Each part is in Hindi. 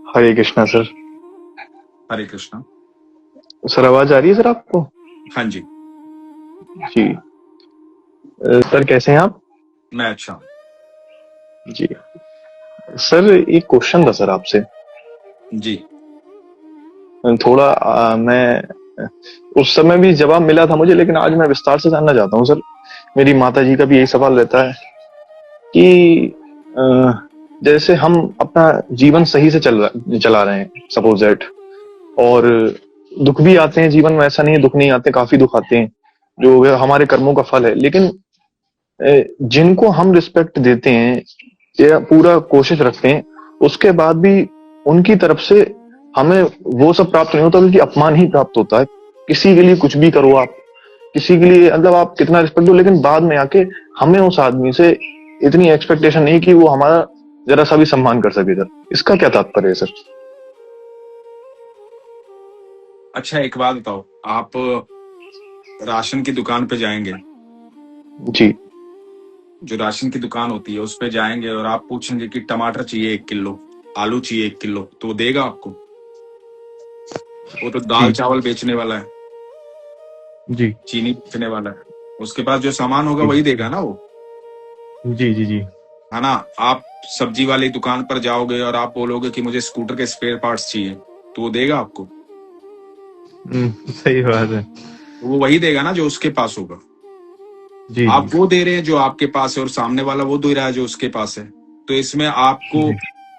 हरे कृष्णा सर। हरे कृष्णा। सर आवाज आ रही है सर आपको? हाँ जी। जी। सर कैसे हैं आप? मैं अच्छा हूँ। जी। सर एक क्वेश्चन था सर आपसे। जी। थोड़ा मैं उस समय भी जवाब मिला था मुझे, लेकिन आज मैं विस्तार से जानना चाहता हूँ सर। मेरी माता जी का भी यही सवाल रहता है कि अ, जैसे हम अपना जीवन सही से चला रहे हैं, सपोज दैट, और दुख भी आते हैं जीवन में, ऐसा नहीं है दुख नहीं आते, काफी दुख आते हैं जो हमारे कर्मों का फल है। लेकिन जिनको हम रिस्पेक्ट देते हैं या पूरा कोशिश रखते हैं, उसके बाद भी उनकी तरफ से हमें वो सब प्राप्त नहीं होता, बल्कि अपमान ही प्राप्त होता है। किसी के लिए कुछ भी करो आप, किसी के लिए मतलब आप कितना रिस्पेक्ट दो, लेकिन बाद में आके हमें उस आदमी से इतनी एक्सपेक्टेशन नहीं कि वो हमारा जरा सा भी सम्मान कर सके सर। इसका क्या तात्पर्य है सर? अच्छा, एक बात बताओ, आप राशन की दुकान पे जाएंगे, जी। जो राशन की दुकान होती है उस पे जाएंगे और आप पूछेंगे कि टमाटर चाहिए 1 किलो, आलू चाहिए 1 किलो, तो वो देगा आपको? वो तो दाल जी। चावल बेचने वाला है, जी। चीनी बेचने वाला है, उसके पास जो सामान होगा जी। वही देगा ना वो, जी। जी। जी। है ना? आप सब्जी वाली दुकान पर जाओगे और आप बोलोगे कि मुझे स्कूटर के स्पेयर पार्ट्स चाहिए, तो वो देगा आपको? सही बात है। तो वो वही देगा ना जो उसके पास होगा। जी। आप जी। वो दे रहे हैं जो आपके पास है और सामने वाला वो दे रहा है जो उसके पास है, तो इसमें आपको जी।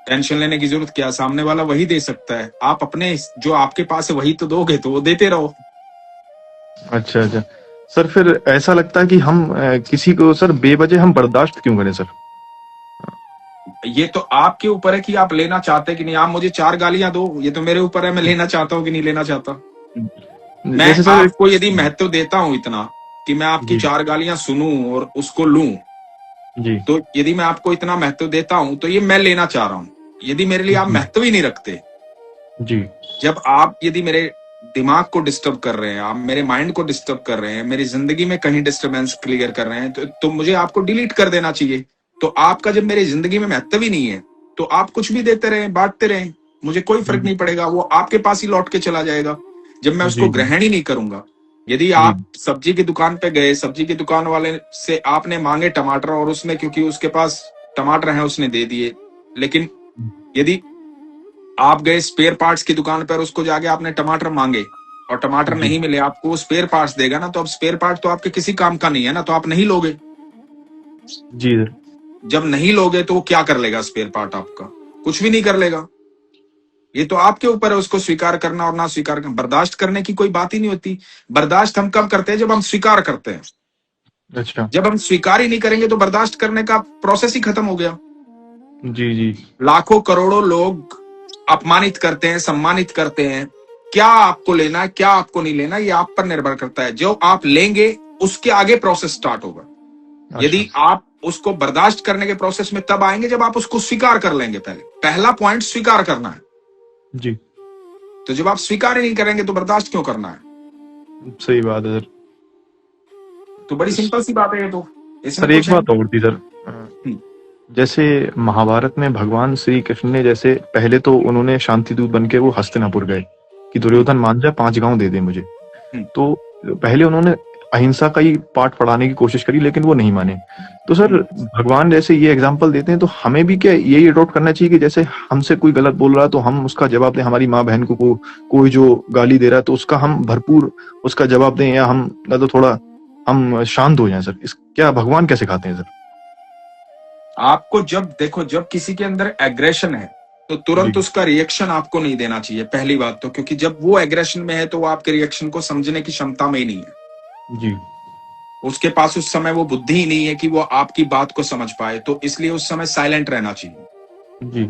टेंशन लेने की जरूरत क्या? सामने वाला वही दे सकता है, आप अपने जो आपके पास है वही तो दोगे, तो वो देते रहो। अच्छा अच्छा। सर फिर ऐसा लगता है कि हम किसी को सर बेवजह हम बर्दाश्त क्यों करें सर? ये तो आपके ऊपर है कि आप लेना चाहते हैं कि नहीं। आप मुझे 4 गालियां दो, ये तो मेरे ऊपर है, मैं लेना चाहता हूँ कि नहीं लेना चाहता। मैं जैसे सर आपको यदि महत्व देता हूं इतना कि मैं आपकी जी। 4 गालियां सुनूं और उसको लूं, जी। तो यदि मैं आपको इतना महत्व देता हूं तो ये मैं लेना चाह रहा हूं। यदि मेरे लिए आप जी। महत्व ही नहीं रखते, जी। जब आप यदि मेरे दिमाग को डिस्टर्ब कर रहे हैं, आप मेरे माइंड को डिस्टर्ब कर रहे हैं, मेरी जिंदगी में कहीं डिस्टर्बेंस क्लियर कर रहे हैं, तो मुझे आपको डिलीट कर देना चाहिए। तो आपका जब मेरी जिंदगी में महत्व ही नहीं है, तो आप कुछ भी देते रहे, बांटते रहे, मुझे कोई फर्क जी। नहीं पड़ेगा, वो आपके पास ही लौट के चला जाएगा जब मैं उसको जी। जी। ग्रहण ही नहीं करूंगा। यदि जी। आप सब्जी की दुकान पे गए, सब्जी की दुकान वाले से आपने मांगे टमाटर, और उसने क्योंकि उसके पास टमाटर है उसने दे दिए, लेकिन यदि आप गए स्पेयर पार्ट्स की दुकान पर, उसको जाके आपने टमाटर मांगे और टमाटर जी। नहीं मिले, आपको स्पेयर पार्ट्स देगा ना, तो अब स्पेयर पार्ट तो आपके किसी काम का नहीं है ना, तो आप नहीं लोगे। जी सर। जब नहीं लोगे तो वो क्या कर लेगा स्पेयर पार्ट आपका? कुछ भी नहीं कर लेगा। ये तो आपके ऊपर है उसको स्वीकार करना और ना स्वीकार करना। बर्दाश्त करने की कोई बात ही नहीं होती। बर्दाश्त हम कब करते हैं? जब हम स्वीकार करते हैं। अच्छा। जब हम स्वीकार ही नहीं करेंगे तो बर्दाश्त करने का प्रोसेस ही खत्म हो गया। जी। जी। लाखों करोड़ों लोग अपमानित करते हैं, सम्मानित करते हैं। क्या आपको लेना है, क्या आपको नहीं लेना, ये आप पर निर्भर करता है। जो आप लेंगे उसके आगे प्रोसेस स्टार्ट होगा। अच्छा। यदि आप उसको बर्दाश्त करने के प्रोसेस में तब आएंगे जब आप उसको स्वीकार कर लेंगे। पहला पॉइंट स्वीकार करना है। जी। तो जब आप स्वीकार ही नहीं करेंगे तो बर्दाश्त क्यों करना है? सही बात है सर। तो बड़ी सिंपल सी बात है ये तो, इसमें सर एक कुछ है बात और थी सर। नहीं। जैसे महाभारत में भगवान श्री कृष्ण ने, जैसे पहले तो उन्होंने शांति दूत बन के वो हस्तिनापुर गए कि हम्म, दुर्योधन मान जा, 5 गांव दे दे मुझे। हम्म, तो पहले उन्होंने अहिंसा का ही पाठ पढ़ाने की कोशिश करी, लेकिन वो नहीं माने। तो सर हम्म। भगवान जैसे ये एग्जाम्पल देते हैं, तो हमें भी क्या यही अडॉप्ट करना चाहिए कि जैसे हमसे कोई गलत बोल रहा है तो हम उसका जवाब दें? हमारी माँ बहन को कोई जो गाली दे रहा है तो उसका हम भरपूर उसका जवाब दें, या हम मतलब थोड़ा हम शांत हो जाएं सर? इस क्या भगवान कैसे सिखाते हैं सर? आपको जब देखो, जब किसी के अंदर एग्रेशन है तो जी। तुरंत उसका रिएक्शन आपको नहीं देना चाहिए, पहली बात तो। क्योंकि जब वो एग्रेशन में है तो वो आपके रिएक्शन को समझने की क्षमता में ही नहीं है। जी। उसके पास उस समय वो बुद्धि ही नहीं है कि वो आपकी बात को समझ पाए, तो इसलिए उस समय साइलेंट रहना चाहिए। जी।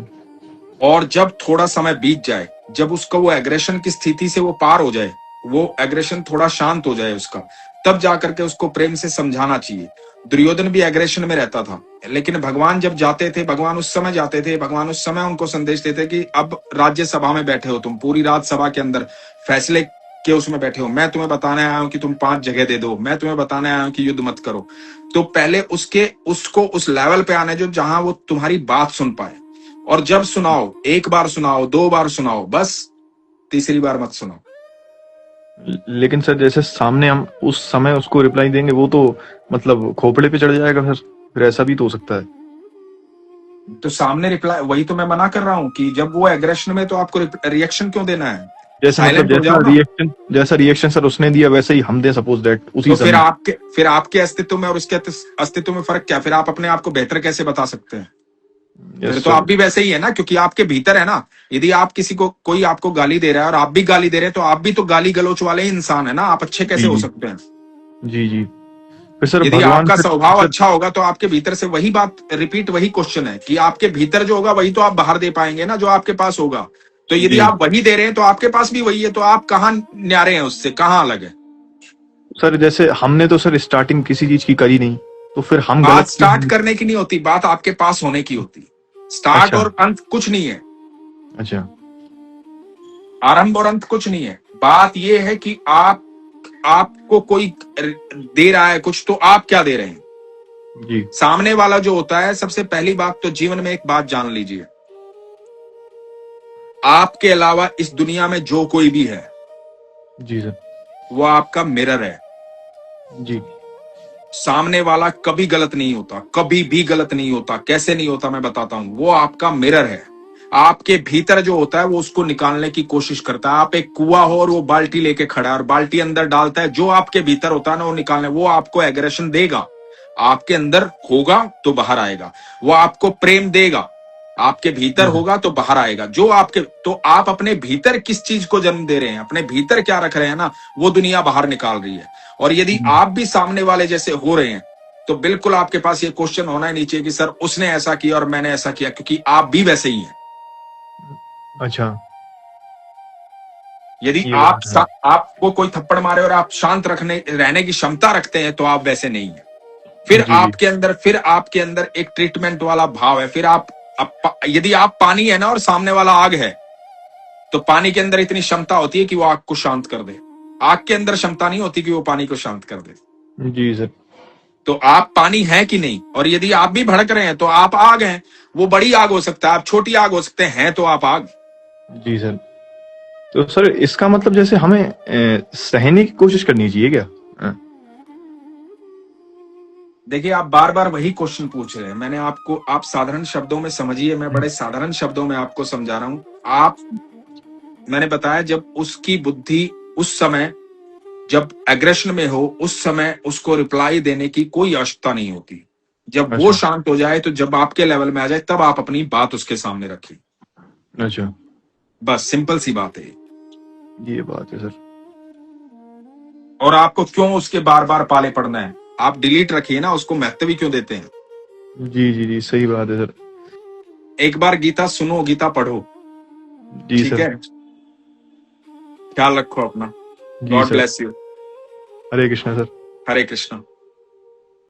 और जब थोड़ा समय बीत जाए, जब उसका वो एग्रेशन की स्थिति से वो पार हो जाए, वो एग्रेशन थोड़ा शांत हो जाए उसका, तब जाकर के उसको प्रेम से समझाना चाहिए। दुर्योधन भी एग्रेशन में रहता था, लेकिन भगवान जब जाते थे, भगवान उस समय जाते थे, भगवान उस समय उनको संदेश देते कि अब राज्यसभा में बैठे हो तुम, पूरी रात सभा के अंदर फैसले के उसमें बैठे हो, मैं तुम्हें बताने आया हूं कि तुम 5 जगह दे दो, मैं तुम्हें बताने आया हूं कि युद्ध मत करो। तो पहले उसको उस लेवल पे आने जो जहां वो तुम्हारी बात सुन पाए। और जब सुनाओ, एक बार सुनाओ, 2 बार सुनाओ, बस तीसरी बार मत सुनाओ। लेकिन सर जैसे सामने हम उस समय उसको रिप्लाई देंगे, वो तो मतलब खोपड़े पे चढ़ जाएगा फिर ऐसा भी तो हो सकता है। तो सामने रिप्लाई, वही तो मैं मना कर रहा हूं कि जब वो एग्रेशन में, तो आपको रिएक्शन क्यों देना है? जैसे मतलब साइलेंट हो जाओ ना। जैसा रिएक्शन सर उसने दिया वैसे ही हम दें, सपोज दैट उसी तो समय। फिर आपके अस्तित्व में और उसके अस्तित्व में फर्क क्या? फिर आप अपने आप को बेहतर कैसे बता सकते हैं? फिर यस तो सर। आप भी वैसे ही है ना, क्योंकि आपके भीतर है ना। यदि आप किसी को, कोई आपको गाली दे रहा है और आप भी गाली दे रहे हैं, तो आप भी तो गाली गलौच वाले ही इंसान है ना। आप अच्छे कैसे जी हो जी। सकते हैं? जी जी। फिर सर यदि भगवान आपका फिर स्वभाव सर। अच्छा होगा, तो आपके भीतर से वही बात रिपीट, वही क्वेश्चन है कि आपके भीतर जो होगा वही तो आप बाहर दे पाएंगे ना, जो आपके पास होगा। तो यदि जी आप वही दे रहे हैं, तो आपके पास भी वही है, तो आप कहाँ न्यारे हैं उससे, कहाँ अलग है? सर जैसे हमने तो सर स्टार्टिंग किसी चीज की करी नहीं, तो फिर हम बात गलत क्यों स्टार्ट हैं? करने की नहीं होती, बात आपके पास होने की होती। स्टार्ट अच्छा। और अंत कुछ नहीं है। अच्छा। आरंभ और अंत कुछ नहीं है। बात यह है कि आपको कोई दे रहा है कुछ, तो आप क्या दे रहे हैं? जी। सामने वाला जो होता है, सबसे पहली बात तो जीवन में एक बात जान लीजिए, आपके अलावा इस दुनिया में जो कोई भी है, जी सर। वो आपका मिरर है। जी। सामने वाला कभी गलत नहीं होता, कभी भी गलत नहीं होता। कैसे नहीं होता मैं बताता हूं। वो आपका मिरर है। आपके भीतर जो होता है, वो उसको निकालने की कोशिश करता है। आप एक कुआं हो और वो बाल्टी लेके खड़ा है और बाल्टी अंदर डालता है, जो आपके भीतर होता है ना, वो निकालने, वो आपको एग्रेशन देगा। आपके अंदर होगा तो बाहर आएगा। वो आपको प्रेम देगा, आपके भीतर जी सर। होगा तो बाहर आएगा। जो आपके, तो आप अपने भीतर किस चीज को जन्म दे रहे हैं, अपने भीतर क्या रख रहे हैं ना, वो दुनिया बाहर निकाल रही है। और यदि जी। आप भी सामने वाले जैसे हो रहे हैं, तो बिल्कुल आपके पास ये क्वेश्चन होना ही नहीं चाहिए कि सर उसने ऐसा किया और मैंने ऐसा किया, क्योंकि आप भी वैसे ही हैं। अच्छा। यदि ये बात है। आपको कोई थप्पड़ मारे और आप शांत रखने रहने की क्षमता रखते हैं, तो आप वैसे नहीं है। जी जी। फिर आपके अंदर एक ट्रीटमेंट वाला भाव है। फिर यदि आप पानी है ना और सामने वाला आग है, तो पानी के अंदर इतनी क्षमता होती है कि वो आग को शांत कर दे। आग के अंदर क्षमता नहीं होती कि वो पानी को शांत कर दे। जी सर। तो आप पानी है कि नहीं? और यदि आप भी भड़क रहे हैं, तो आप आग हैं। वो बड़ी आग हो सकता है, आप छोटी आग हो सकते हैं, तो आप आग। जी सर। तो सर इसका मतलब जैसे हमें सहने की कोशिश करनी चाहिए क्या? अ, देखिए, आप बार बार वही क्वेश्चन पूछ रहे हैं। मैंने आपको, आप साधारण शब्दों में समझिए, मैं बड़े साधारण शब्दों में आपको समझा रहा हूं। आप, मैंने बताया, जब उसकी बुद्धि उस समय, जब एग्रेशन में हो, उस समय उसको रिप्लाई देने की कोई आवश्यकता नहीं होती। जब वो अच्छा। शांत हो जाए, तो जब आपके लेवल में आ जाए, तब आप अपनी बात उसके सामने रखें। अच्छा। बस सिंपल सी बात है। ये बात है सर। और आपको क्यों उसके बार बार पाले पड़ना है? आप डिलीट रखिए ना, उसको महत्व ही क्यों देते हैं? जी जी जी, सही बात है सर। एक बार गीता सुनो, गीता पढ़ो, जी ठीक सर। है? ख्याल रखो अपना। जी God sir. Bless you. Hare Krishna sir. Hare Krishna.